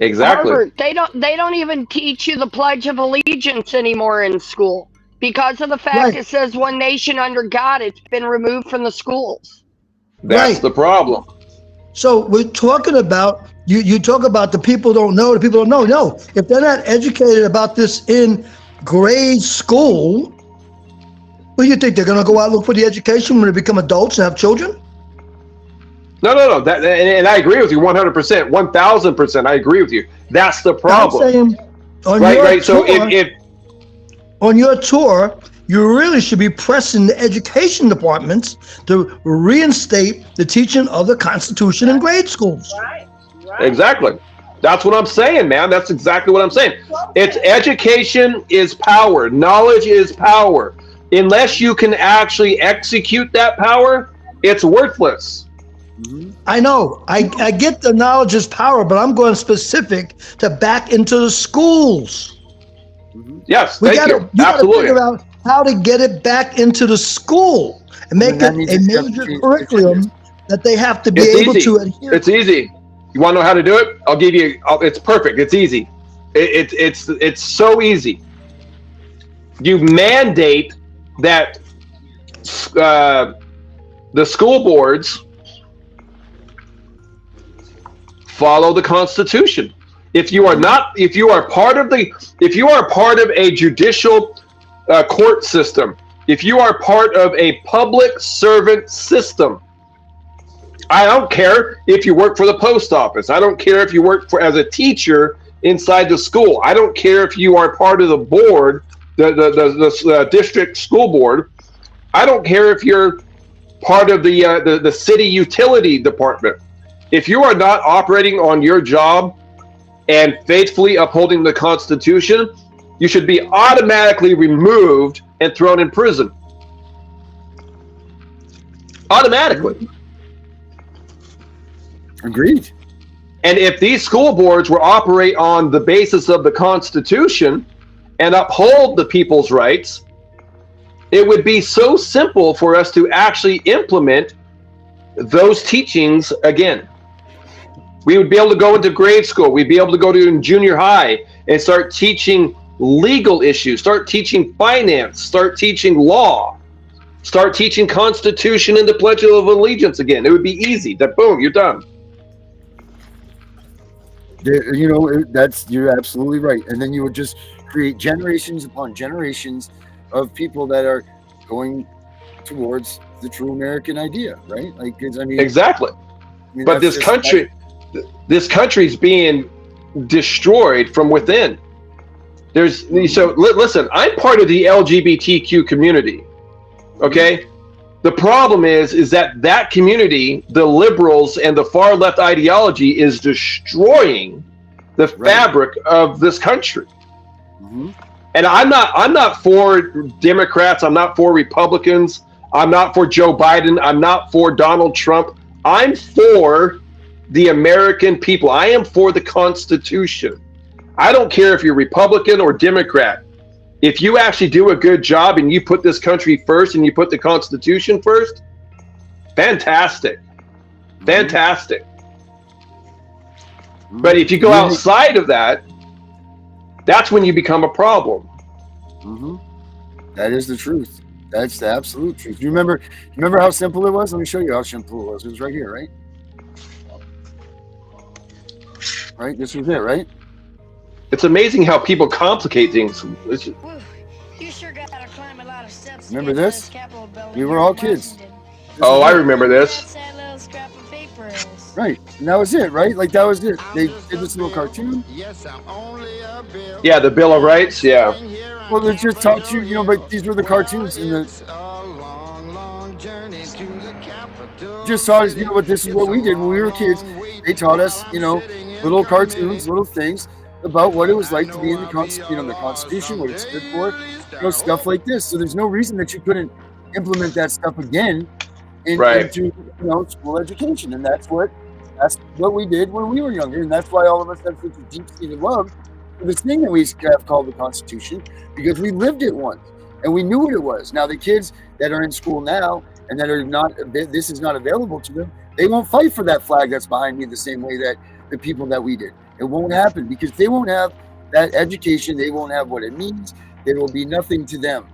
Exactly. Harvard, they don't even teach you the Pledge of Allegiance anymore in school because of the fact it says one nation under God. It's been removed from the schools. That's the problem. So we're talking about you talk about the people don't know, the people don't know. No, if they're not educated about this in grade school, what do you think they're going to go out and look for the education when they become adults and have children? No. That, and I agree with you 100%, 1,000%. I agree with you. That's the problem. I'm saying on right, your right. So tour, if on your tour, you really should be pressing the education departments to reinstate the teaching of the Constitution in grade schools. Exactly. That's what I'm saying, man. That's exactly what I'm saying. It's education is power. Knowledge is power. Unless you can actually execute that power, it's worthless. I know. I get the knowledge is power, but I'm going specific to back into the schools. Yes, we thank gotta, you. You got to Absolutely. figure out how to get it back into the school and make it a major curriculum that they have to be able to adhere to. It's easy. You want to know how to do it? I'll give you. It's perfect. It's easy. It's so easy. You mandate that the school boards follow the Constitution. If you are part of a judicial court system, if you are part of a public servant system, I don't care if you work for the post office. I don't care if you work as a teacher inside the school. I don't care if you are part of the board, the district school board. I don't care if you're part of the city utility department. If you are not operating on your job and faithfully upholding the Constitution, you should be automatically removed and thrown in prison. Automatically. Agreed. And if these school boards were operate on the basis of the Constitution and uphold the people's rights, it would be so simple for us to actually implement those teachings again. We would be able to go into grade school. We'd be able to go to junior high and start teaching legal issues, start teaching finance, start teaching law, start teaching Constitution and the Pledge of Allegiance again. It would be easy. That boom, you're done. You're absolutely right. And then you would just create generations upon generations of people that are going towards the true American idea, right? Exactly. But this country's being destroyed from within. Listen, I'm part of the LGBTQ community. Okay? The problem is that community, the liberals and the far left ideology is destroying the fabric of this country. Mm-hmm. And I'm not for Democrats, I'm not for Republicans, I'm not for Joe Biden, I'm not for Donald Trump. I'm for the American people. I am for the Constitution. I don't care if you're Republican or Democrat. If you actually do a good job and you put this country first and you put the Constitution first, fantastic. Fantastic. But if you go outside of that, that's when you become a problem. Mm-hmm. That is the truth. That's the absolute truth. You remember how simple it was? Let me show you how simple it was. It was right here, right? Right? This was it, right? It's amazing how people complicate things. You sure gotta climb a lot of steps. Remember this? We were all kids. Oh, I remember this. Right. And that was it, right? Like, that was it. They did this little cartoon. Yeah, the Bill of Rights, yeah. Well, they just taught you, but these were the cartoons. And just taught us, but this is what we did when we were kids. They taught us, little cartoons, little things about what it was like to be in the the Constitution, what it stood for, stuff like this. So there's no reason that you couldn't implement that stuff again into school education, and that's what we did when we were younger, and that's why all of us have such a deep-seated love for this thing that we have called the Constitution, because we lived it once and we knew what it was. Now the kids that are in school now and that are not, this is not available to them, they won't fight for that flag that's behind me the same way that the people that we did. It won't happen because they won't have that education. They won't have what it means. There will be nothing to them,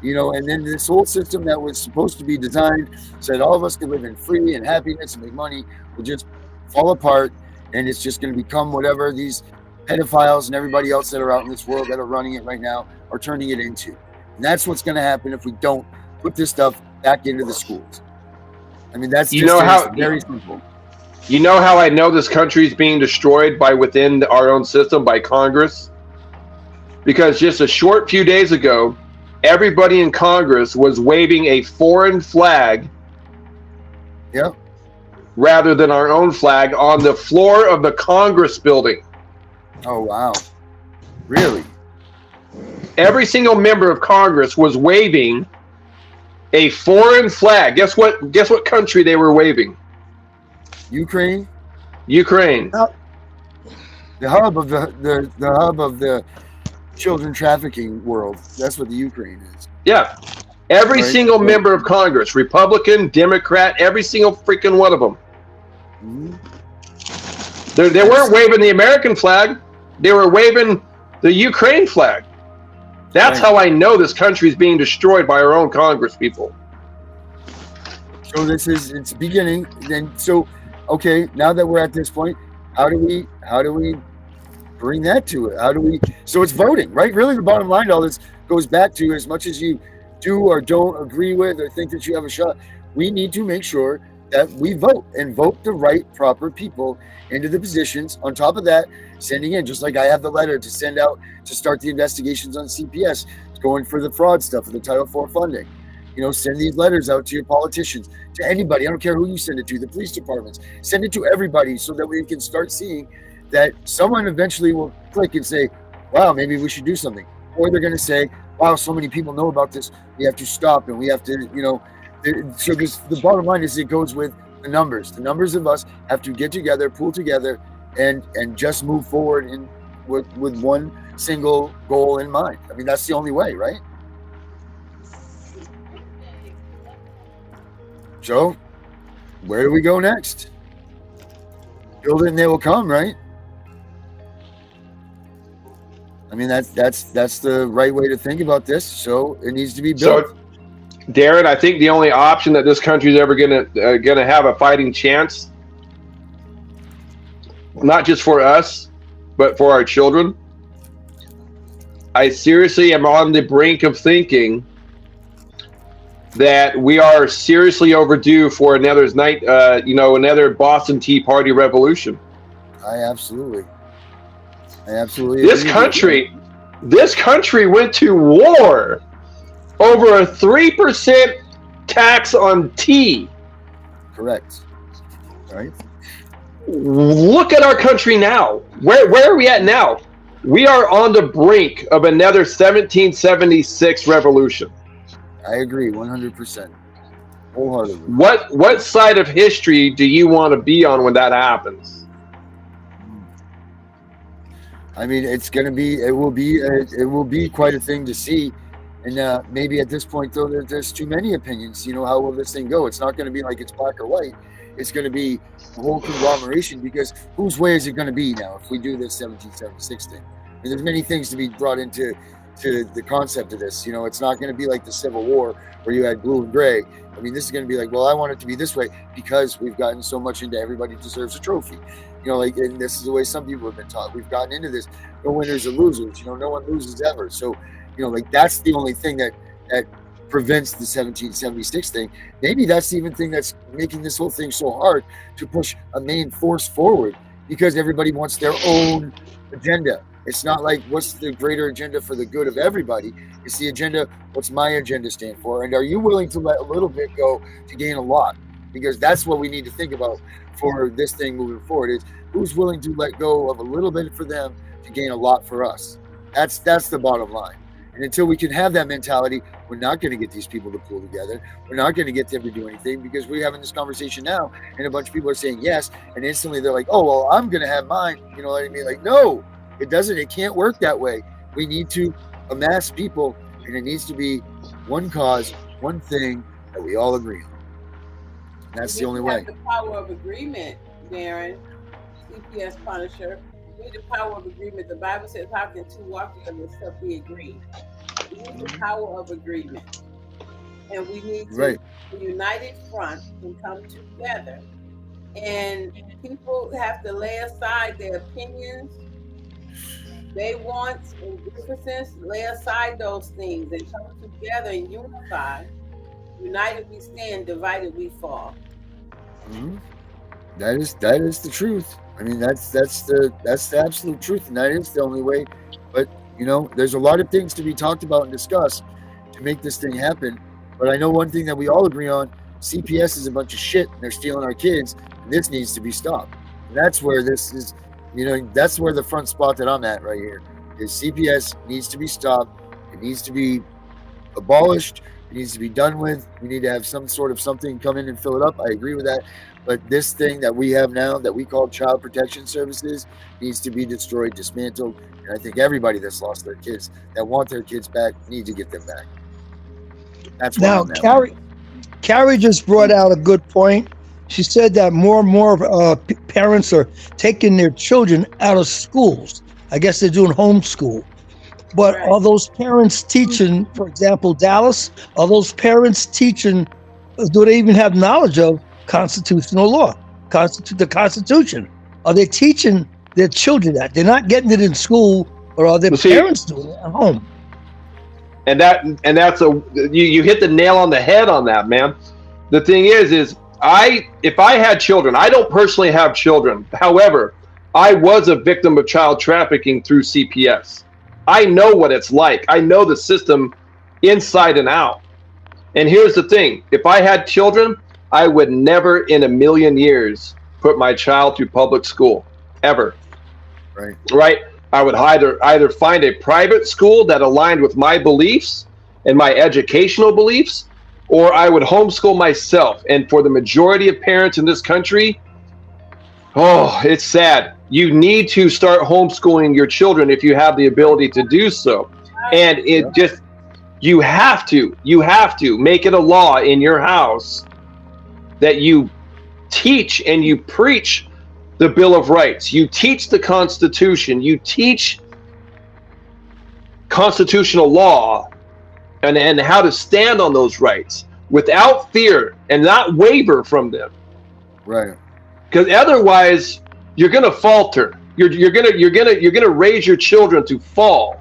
and then this whole system that was supposed to be designed so that all of us could live in free and happiness and make money will just fall apart, and it's just going to become whatever these pedophiles and everybody else that are out in this world that are running it right now are turning it into. And that's what's going to happen if we don't put this stuff back into the schools. I mean, that's very simple. You know how I know this country is being destroyed by within our own system, by Congress? Because just a short few days ago, everybody in Congress was waving a foreign flag rather than our own flag on the floor of the Congress building. Oh, wow. Really? Every single member of Congress was waving a foreign flag. Guess what country they were waving? Ukraine. The hub of the hub of the children trafficking world. That's what the Ukraine is. Yeah. Every single member of Congress, Republican, Democrat, every single freaking one of them. Mm-hmm. They weren't waving the American flag. They were waving the Ukraine flag. That's how I know this country is being destroyed by our own Congress people. So it's beginning. Then okay, now that we're at this point, how do we bring that to it? So it's voting, right? Really, the bottom line to all this goes back to, as much as you do or don't agree with or think that you have a shot, we need to make sure that we vote and vote the right, proper people into the positions. On top of that, sending in, just like I have the letter to send out to start the investigations on CPS, going for the fraud stuff, for the Title IV funding. Send these letters out to your politicians, to anybody. I don't care who you send it to, the police departments. Send it to everybody so that we can start seeing that someone eventually will click and say, wow, maybe we should do something. Or they're going to say, wow, so many people know about this. We have to stop, and we have to, so the bottom line is it goes with the numbers. The numbers of us have to get together, pull together, and just move forward with one single goal in mind. I mean, that's the only way, right? So, where do we go next? Build it and they will come, right? I mean, that's the right way to think about this. So it needs to be built. So, Darren, I think the only option that this country is ever gonna have a fighting chance, not just for us, but for our children. I seriously am on the brink of thinking that we are seriously overdue for another Boston Tea Party revolution. I absolutely. This country went to war over a 3% tax on tea. Correct. Right. Look at our country now. Where are we at now? We are on the brink of another 1776 revolution. I agree 100%. Wholeheartedly. What side of history do you want to be on when that happens? I mean, it will be quite a thing to see. And maybe at this point, though, there's too many opinions. How will this thing go? It's not going to be like it's black or white. It's going to be a whole conglomeration, because whose way is it going to be now if we do this 1776 thing? And there's many things to be brought into the concept of this. It's not going to be like the Civil War where you had blue and gray. I mean, this is going to be like, well, I want it to be this way because we've gotten so much into everybody deserves a trophy. And this is the way some people have been taught. We've gotten into this. No winners or losers. No one loses ever. So, that's the only thing that prevents the 1776 thing. Maybe that's the even thing that's making this whole thing so hard to push a main force forward, because everybody wants their own agenda. It's not like, what's the greater agenda for the good of everybody? It's the agenda, what's my agenda stand for? And are you willing to let a little bit go to gain a lot? Because that's what we need to think about for this thing moving forward, is who's willing to let go of a little bit for them to gain a lot for us. That's the bottom line. And until we can have that mentality, we're not going to get these people to pull together. We're not going to get them to do anything, because we're having this conversation now and a bunch of people are saying yes. And instantly they're like, oh, well, I'm going to have mine. You know what I mean? Like, no, it doesn't. It can't work that way. We need to amass people, and it needs to be one cause, one thing that we all agree on. That's the only way. The power of agreement, Darren, CPS Punisher. We need the power of agreement. The Bible says, how can two walk together except we agree? We need the power of agreement. And we need to, a united front and come together. And people have to lay aside their opinions, they want and differences, lay aside those things and come together and unify. United we stand, divided we fall. Mm-hmm. That is the truth. I mean, that's the absolute truth, and that is the only way. But you know, there's a lot of things to be talked about and discussed to make this thing happen. But I know one thing that we all agree on: CPS is a bunch of shit, and they're stealing our kids, and this needs to be stopped. And that's where this is. You know, that's where the front spot that I'm at right here is. CPS needs to be stopped. It needs to be abolished. It needs to be done with. We need to have some sort of something come in and fill it up. I agree with that. But this thing that we have now that we call Child Protection Services needs to be destroyed, dismantled. And I think everybody that's lost their kids, that want their kids back, need to get them back. That's why now, Carrie just brought out a good point. She said that more and more parents are taking their children out of schools. I guess they're doing homeschool. But are those parents teaching, for example, Dallas, are those parents teaching, do they even have knowledge of constitutional law, the Constitution? Are they teaching their children that? They're not getting it in school, or are their parents doing it at home? And that's you hit the nail on the head on that, man. The thing is if I had children, I don't personally have children. However, I was a victim of child trafficking through CPS. I know what it's like. I know the system inside and out. And here's the thing. If I had children, I would never in a million years put my child through public school, ever. Right? I would either find a private school that aligned with my beliefs and my educational beliefs, or I would homeschool myself. And for the majority of parents in this country, oh, it's sad. You need to start homeschooling your children if you have the ability to do so. And you have to make it a law in your house that you teach and you preach the Bill of Rights. You teach the Constitution. You teach constitutional law and how to stand on those rights without fear and not waver from them. Right. Because otherwise, you're gonna falter. You're gonna raise your children to fall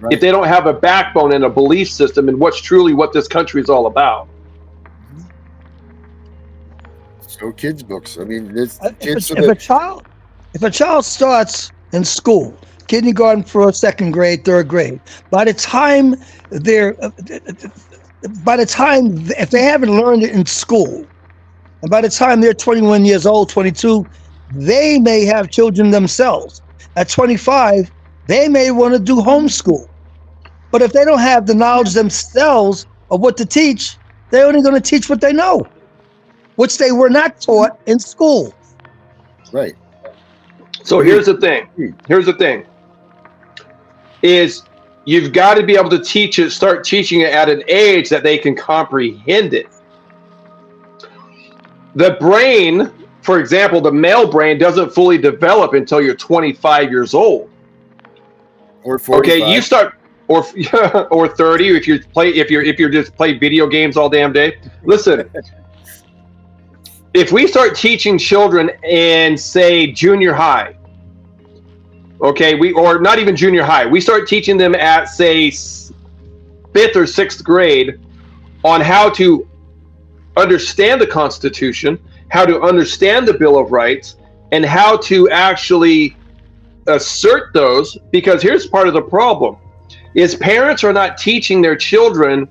if they don't have a backbone and a belief system in what's truly what this country is all about. So kids' books. I mean, if a child starts in school, kindergarten, first, second grade, third grade, by the time if they haven't learned it in school, and by the time they're 21 years old, 22, they may have children themselves. At 25, they may want to do homeschool. But if they don't have the knowledge themselves of what to teach, they're only going to teach what they know, which they were not taught in school. Right. So here's the thing. Is you've got to be able to teach it, start teaching it at an age that they can comprehend it. The brain, for example, the male brain doesn't fully develop until you're 25 years old. Or 45. Okay, you start or 30 if you're just play video games all damn day. Listen, if we start teaching children in, say, junior high, okay, or not even junior high, we start teaching them at, say, 5th or 6th grade on how to understand the Constitution, how to understand the Bill of Rights, and how to actually assert those. Because here's part of the problem, is parents are not teaching their children.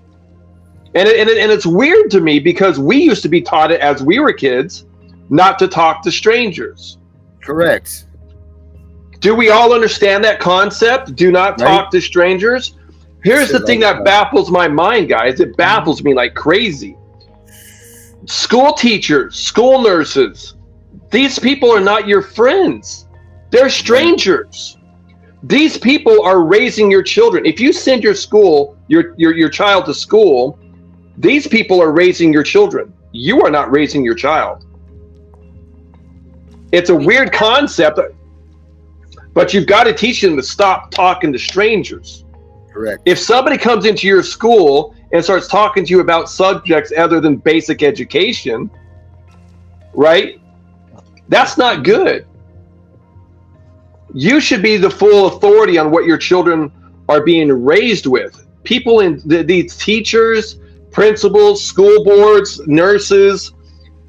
And it's weird to me because we used to be taught it as we were kids, not to talk to strangers. Correct. Do we all understand that concept? Do not talk to strangers. Here's the thing that baffles my mind, guys. It baffles me like crazy. School teachers, school nurses, these people are not your friends. They're strangers. These people are raising your children. If you send your child to school, these people are raising your children. You are not raising your child. It's a weird concept, but you've got to teach them to stop talking to strangers. Correct. If somebody comes into your school and starts talking to you about subjects other than basic education, right? That's not good. You should be the full authority on what your children are being raised with. People in these teachers, principals, school boards, nurses,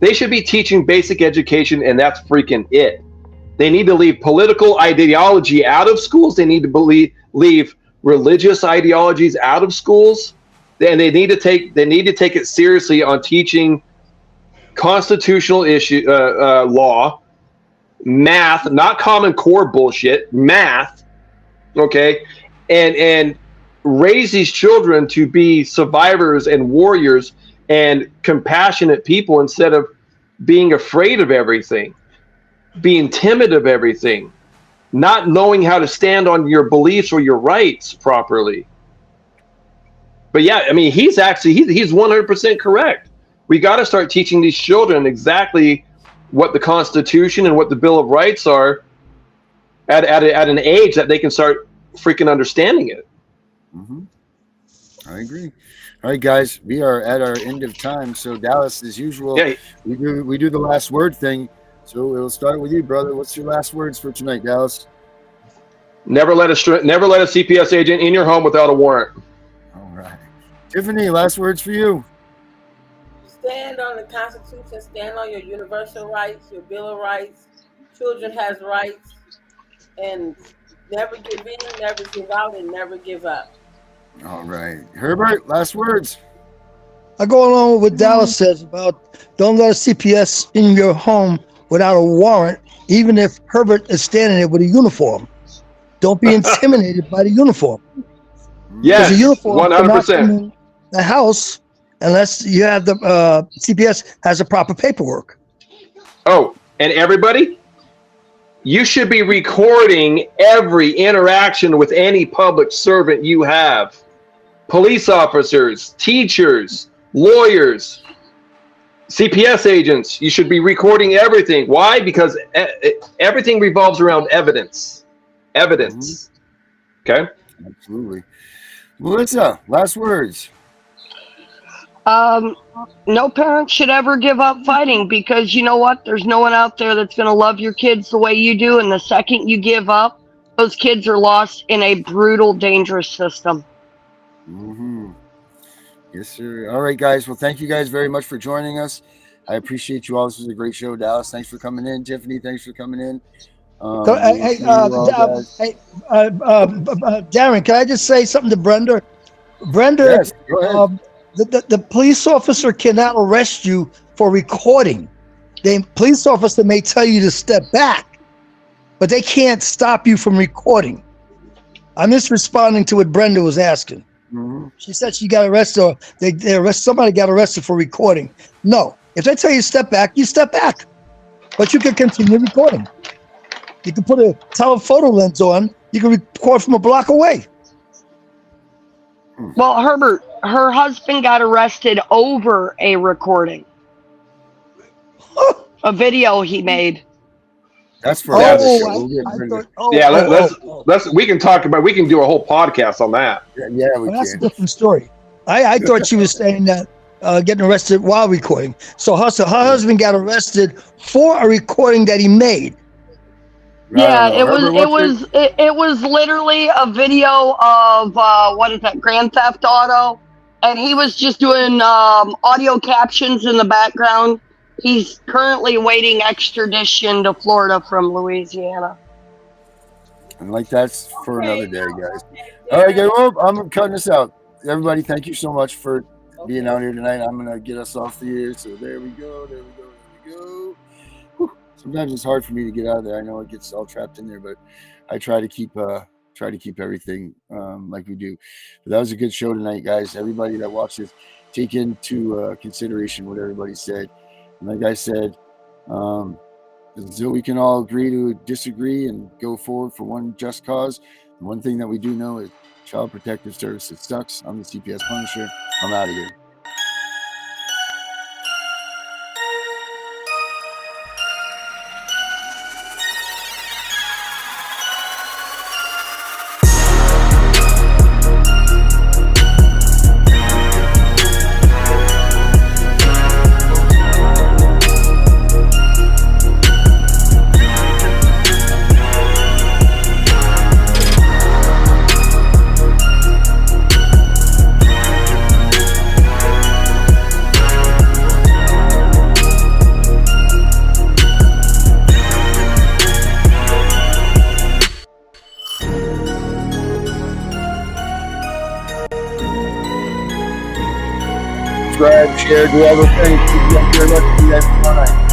they should be teaching basic education, and that's freaking it. They need to leave political ideology out of schools. They need to leave religious ideologies out of schools, and they need to take it seriously on teaching constitutional law, math, not Common Core bullshit, math, okay, and raise these children to be survivors and warriors and compassionate people instead of being afraid of everything, being timid of everything, not knowing how to stand on your beliefs or your rights properly. But yeah, I mean, he's 100% correct. We got to start teaching these children exactly what the Constitution and what the Bill of Rights are at an age that they can start freaking understanding it. Mm-hmm. I agree. All right, guys, we are at our end of time. So Dallas, as usual, we do the last word thing. So we'll start with you, brother. What's your last words for tonight, Dallas? Never let a CPS agent in your home without a warrant. All right, Tiffany, last words for you. Stand on the Constitution. Stand on your universal rights, your Bill of Rights. Children has rights, and never give in, never give out, and never give up. All right, Herbert, last words. I go along with what Dallas says about don't let a CPS in your home without a warrant, even if Herbert is standing there with a uniform. Don't be intimidated by the uniform. Yes, the uniform 100%. The house, unless you have the CPS has the proper paperwork. Oh, and everybody, you should be recording every interaction with any public servant you have. Police officers, teachers, lawyers, CPS agents, you should be recording everything. Why? Because everything revolves around evidence. Evidence. Okay? Absolutely. Melissa, last words. No parent should ever give up fighting, because you know what? There's no one out there that's going to love your kids the way you do. And the second you give up, those kids are lost in a brutal, dangerous system. Mm-hmm. Yes, sir. All right, guys. Well, thank you guys very much for joining us. I appreciate you all. This was a great show. Dallas, thanks for coming in. Tiffany, thanks for coming in. Darren, can I just say something to Brenda? Brenda, yes, go ahead. The police officer cannot arrest you for recording. The police officer may tell you to step back, but they can't stop you from recording. I'm just responding to what Brenda was asking. Mm-hmm. She said she got arrested, or somebody got arrested for recording. No, if they tell you to step back, you step back, but you can continue recording. You can put a telephoto lens on. You can record from a block away. Well, Herbert, her husband got arrested over a recording, a video he made. That's for let's we can talk about, we can do a whole podcast on that. That's a different story. I thought she was saying that getting arrested while recording. So her husband got arrested for a recording that he made. Yeah, it was literally a video of what is that, Grand Theft Auto, and he was just doing audio captions in the background. He's currently waiting extradition to Florida from Louisiana. And that's for another day, guys. All right, guys. Well, I'm cutting this out. Everybody, thank you so much for being out here tonight. I'm gonna get us off the air. So there we go. Whew. Sometimes it's hard for me to get out of there. I know it gets all trapped in there, but I try to keep everything like we do. But that was a good show tonight, guys. Everybody that watched this, take into consideration what everybody said. And like I said, until we can all agree to disagree and go forward for one just cause, the one thing that we do know is Child Protective Services sucks. I'm the CPS Punisher. I'm out of here. Subscribe, share, do all the things. Thank you very much. See you guys tomorrow night.